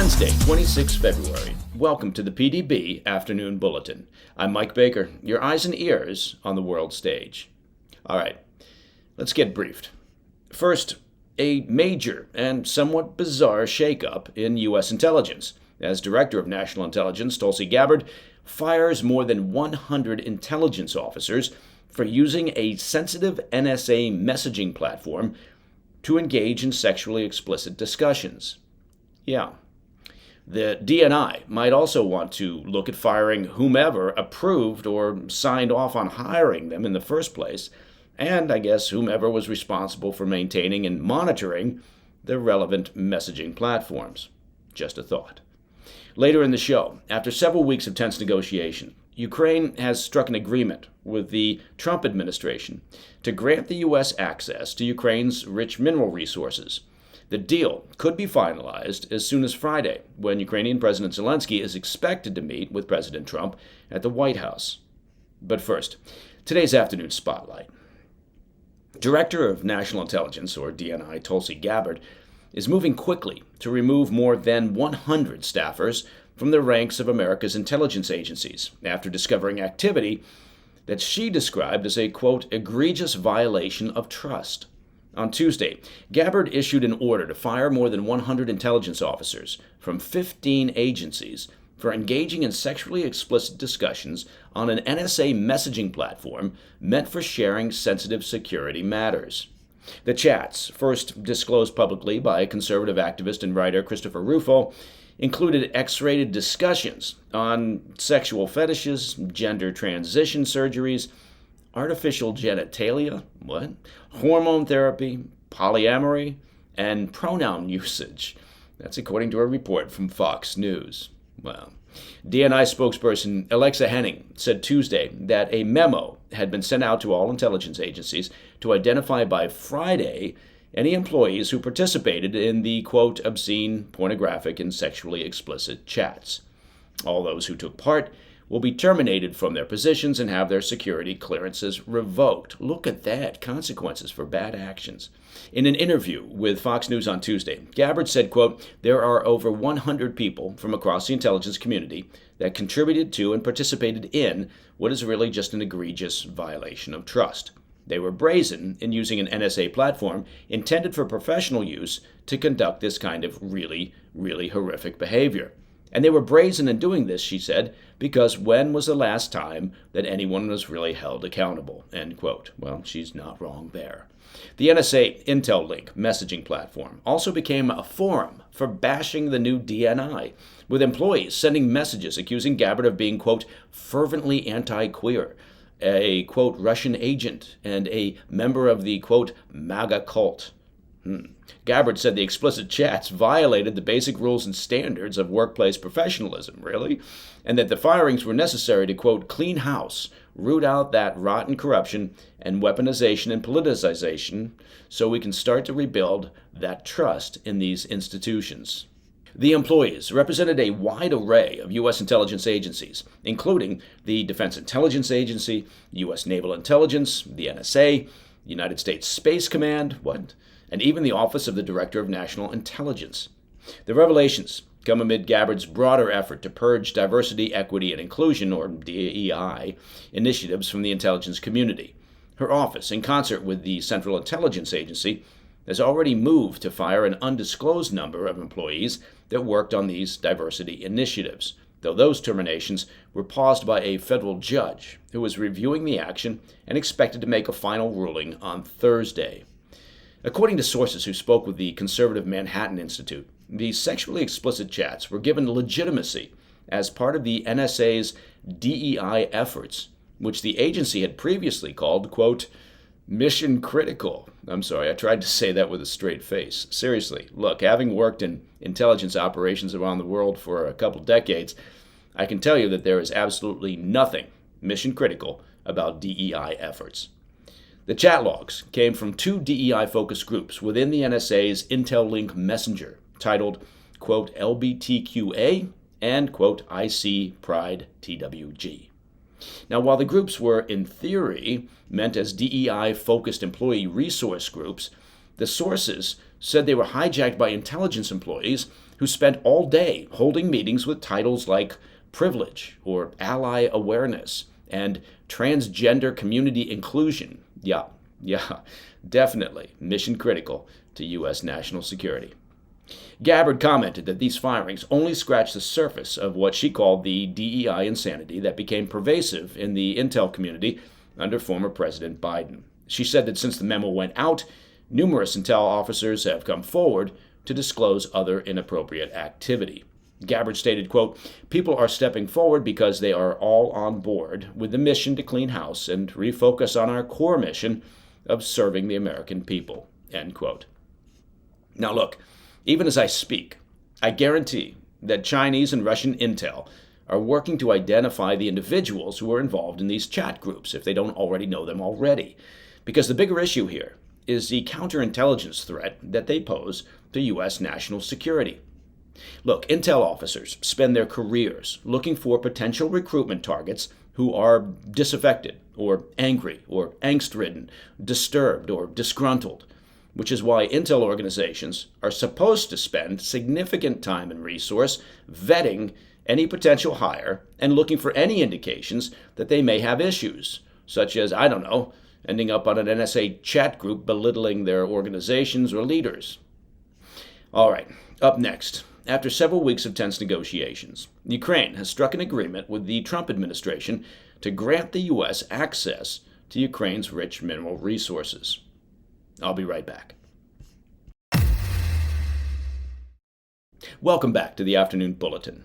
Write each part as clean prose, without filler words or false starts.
Wednesday, 26 February. Welcome to the PDB Afternoon Bulletin. I'm Mike Baker, your eyes and ears on the world stage. All right, let's get briefed. First, a major and somewhat bizarre shakeup in U.S. intelligence, as Director of National Intelligence Tulsi Gabbard fires more than 100 intelligence officers for using a sensitive NSA messaging platform to engage in sexually explicit discussions. Yeah. The DNI might also want to look at firing whomever approved or signed off on hiring them in the first place, and I guess whomever was responsible for maintaining and monitoring the relevant messaging platforms. Just a thought. Later in the show, after several weeks of tense negotiation, Ukraine has struck an agreement with the Trump administration to grant the U.S. access to Ukraine's rich mineral resources. The deal could be finalized as soon as Friday, when Ukrainian President Zelensky is expected to meet with President Trump at the White House. But first, today's afternoon spotlight. Director of National Intelligence, or DNI, Tulsi Gabbard, is moving quickly to remove more than 100 staffers from the ranks of America's intelligence agencies after discovering activity that she described as a, quote, egregious violation of trust. On Tuesday, Gabbard issued an order to fire more than 100 intelligence officers from 15 agencies for engaging in sexually explicit discussions on an NSA messaging platform meant for sharing sensitive security matters. The chats, first disclosed publicly by conservative activist and writer Christopher Rufo, included X-rated discussions on sexual fetishes, gender transition surgeries, artificial genitalia, hormone therapy, polyamory, and pronoun usage. That's according to a report from Fox News. Well, DNI spokesperson Alexa Henning said Tuesday that a memo had been sent out to all intelligence agencies to identify by Friday any employees who participated in the, quote, obscene, pornographic, and sexually explicit chats. All those who took part will be terminated from their positions and have their security clearances revoked. Look at that, consequences for bad actions. In an interview with Fox News on Tuesday, Gabbard said, quote, there are over 100 people from across the intelligence community that contributed to and participated in what is really just an egregious violation of trust. They were brazen in using an NSA platform intended for professional use to conduct this kind of really, really horrific behavior. And they were brazen in doing this, she said, because when was the last time that anyone was really held accountable? End quote. Well, she's not wrong there. The NSA Intel Link messaging platform also became a forum for bashing the new DNI, with employees sending messages accusing Gabbard of being, quote, fervently anti-queer, a, quote, Russian agent, and a member of the, quote, MAGA cult. Gabbard said the explicit chats violated the basic rules and standards of workplace professionalism, really, and that the firings were necessary to, quote, clean house, root out that rotten corruption and weaponization and politicization so we can start to rebuild that trust in these institutions. The employees represented a wide array of U.S. intelligence agencies, including the Defense Intelligence Agency, U.S. Naval Intelligence, the NSA, the United States Space Command, and even the Office of the Director of National Intelligence. The revelations come amid Gabbard's broader effort to purge diversity, equity, and inclusion, or DEI, initiatives from the intelligence community. Her office, in concert with the Central Intelligence Agency, has already moved to fire an undisclosed number of employees that worked on these diversity initiatives, though those terminations were paused by a federal judge who was reviewing the action and expected to make a final ruling on Thursday. According to sources who spoke with the conservative Manhattan Institute, the sexually explicit chats were given legitimacy as part of the NSA's DEI efforts, which the agency had previously called, quote, mission critical. I'm sorry, I tried to say that with a straight face. Seriously, look, having worked in intelligence operations around the world for a couple decades, I can tell you that there is absolutely nothing mission critical about DEI efforts. The chat logs came from two DEI-focused groups within the NSA's Intel Link Messenger, titled, quote, LBTQA and, quote, IC Pride TWG. Now, while the groups were, in theory, meant as DEI-focused employee resource groups, the sources said they were hijacked by intelligence employees who spent all day holding meetings with titles like privilege or ally awareness and transgender community inclusion. Yeah, definitely mission critical to U.S. national security. Gabbard commented that these firings only scratched the surface of what she called the DEI insanity that became pervasive in the intel community under former President Biden. She said that since the memo went out, numerous intel officers have come forward to disclose other inappropriate activity. Gabbard stated, quote, "People are stepping forward because they are all on board with the mission to clean house and refocus on our core mission of serving the American people," end quote. Now look, even as I speak, I guarantee that Chinese and Russian intel are working to identify the individuals who are involved in these chat groups, if they don't already know them already. Because the bigger issue here is the counterintelligence threat that they pose to U.S. national security. Look, intel officers spend their careers looking for potential recruitment targets who are disaffected or angry or angst-ridden, disturbed or disgruntled, which is why intel organizations are supposed to spend significant time and resource vetting any potential hire and looking for any indications that they may have issues, such as, I don't know, ending up on an NSA chat group belittling their organizations or leaders. All right, up next. After several weeks of tense negotiations, Ukraine has struck an agreement with the Trump administration to grant the U.S. access to Ukraine's rich mineral resources. I'll be right back. Welcome back to the Afternoon Bulletin.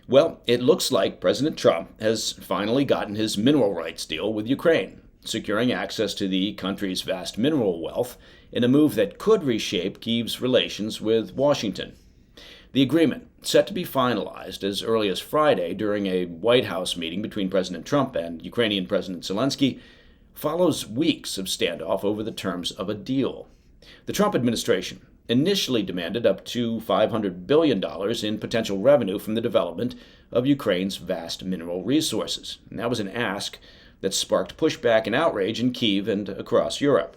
Well, it looks like President Trump has finally gotten his mineral rights deal with Ukraine, securing access to the country's vast mineral wealth in a move that could reshape Kyiv's relations with Washington. The agreement, set to be finalized as early as Friday during a White House meeting between President Trump and Ukrainian President Zelensky, follows weeks of standoff over the terms of a deal. The Trump administration initially demanded up to $500 billion in potential revenue from the development of Ukraine's vast mineral resources. And that was an ask that sparked pushback and outrage in Kyiv and across Europe.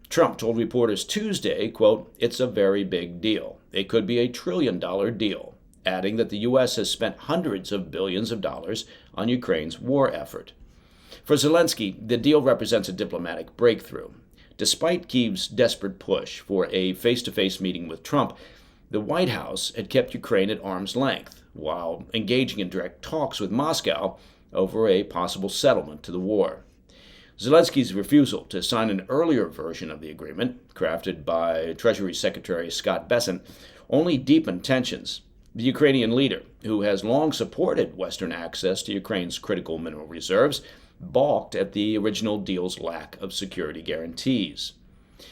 Trump told reporters Tuesday, quote, "It's a very big deal. It could be a $1 trillion deal," adding that the U.S. has spent hundreds of billions of dollars on Ukraine's war effort. For Zelensky, the deal represents a diplomatic breakthrough. Despite Kyiv's desperate push for a face-to-face meeting with Trump, the White House had kept Ukraine at arm's length while engaging in direct talks with Moscow over a possible settlement to the war. Zelensky's refusal to sign an earlier version of the agreement, crafted by Treasury Secretary Scott Bessent, only deepened tensions. The Ukrainian leader, who has long supported Western access to Ukraine's critical mineral reserves, balked at the original deal's lack of security guarantees.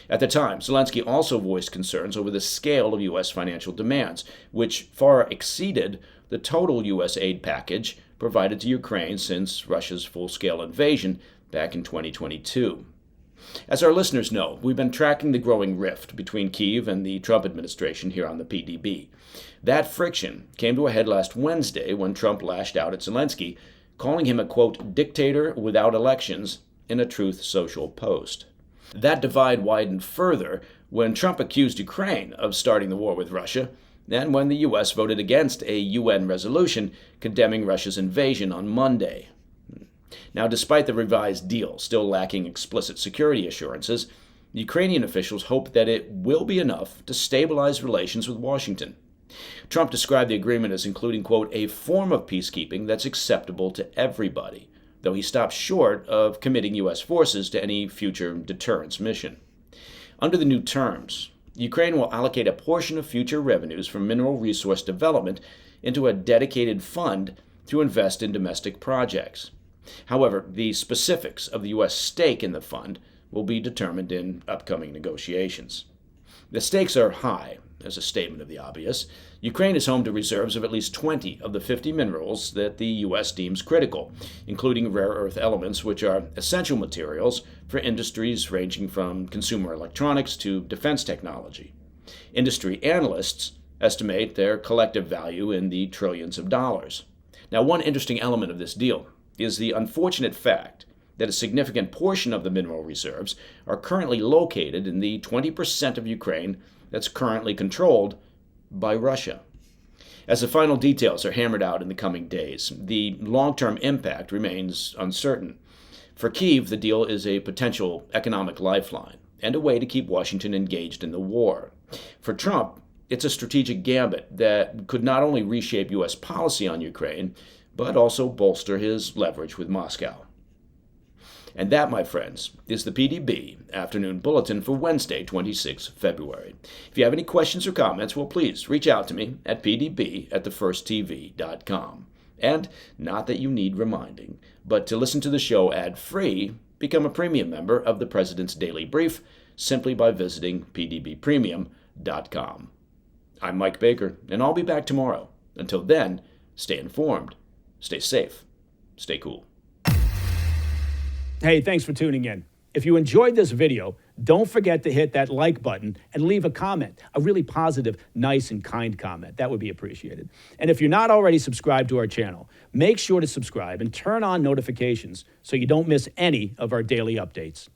At the time, Zelensky also voiced concerns over the scale of U.S. financial demands, which far exceeded the total U.S. aid package provided to Ukraine since Russia's full-scale invasion back in 2022. As our listeners know, we've been tracking the growing rift between Kyiv and the Trump administration here on the PDB. That friction came to a head last Wednesday when Trump lashed out at Zelensky, calling him a, quote, "dictator without elections" in a Truth Social post. That divide widened further when Trump accused Ukraine of starting the war with Russia, and when the U.S. voted against a UN resolution condemning Russia's invasion on Monday. Now, despite the revised deal still lacking explicit security assurances, Ukrainian officials hope that it will be enough to stabilize relations with Washington. Trump described the agreement as including, quote, "a form of peacekeeping that's acceptable to everybody," though he stopped short of committing U.S. forces to any future deterrence mission. Under the new terms, Ukraine will allocate a portion of future revenues from mineral resource development into a dedicated fund to invest in domestic projects. However, the specifics of the U.S. stake in the fund will be determined in upcoming negotiations. The stakes are high, as a statement of the obvious. Ukraine is home to reserves of at least 20 of the 50 minerals that the U.S. deems critical, including rare earth elements, which are essential materials for industries ranging from consumer electronics to defense technology. Industry analysts estimate their collective value in the trillions of dollars. Now, one interesting element of this deal is the unfortunate fact that a significant portion of the mineral reserves are currently located in the 20% of Ukraine that's currently controlled by Russia. As the final details are hammered out in the coming days, the long-term impact remains uncertain. For Kyiv, the deal is a potential economic lifeline and a way to keep Washington engaged in the war. For Trump, it's a strategic gambit that could not only reshape U.S. policy on Ukraine, but also bolster his leverage with Moscow. And that, my friends, is the PDB Afternoon Bulletin for Wednesday, 26 February. If you have any questions or comments, well, please reach out to me at pdb@thefirsttv.com. And not that you need reminding, but to listen to the show ad-free, become a premium member of the President's Daily Brief simply by visiting pdbpremium.com. I'm Mike Baker, and I'll be back tomorrow. Until then, stay informed, stay safe, stay cool. Hey, thanks for tuning in. If you enjoyed this video, don't forget to hit that like button and leave a comment, a really positive, nice, and kind comment. That would be appreciated. And if you're not already subscribed to our channel, make sure to subscribe and turn on notifications so you don't miss any of our daily updates.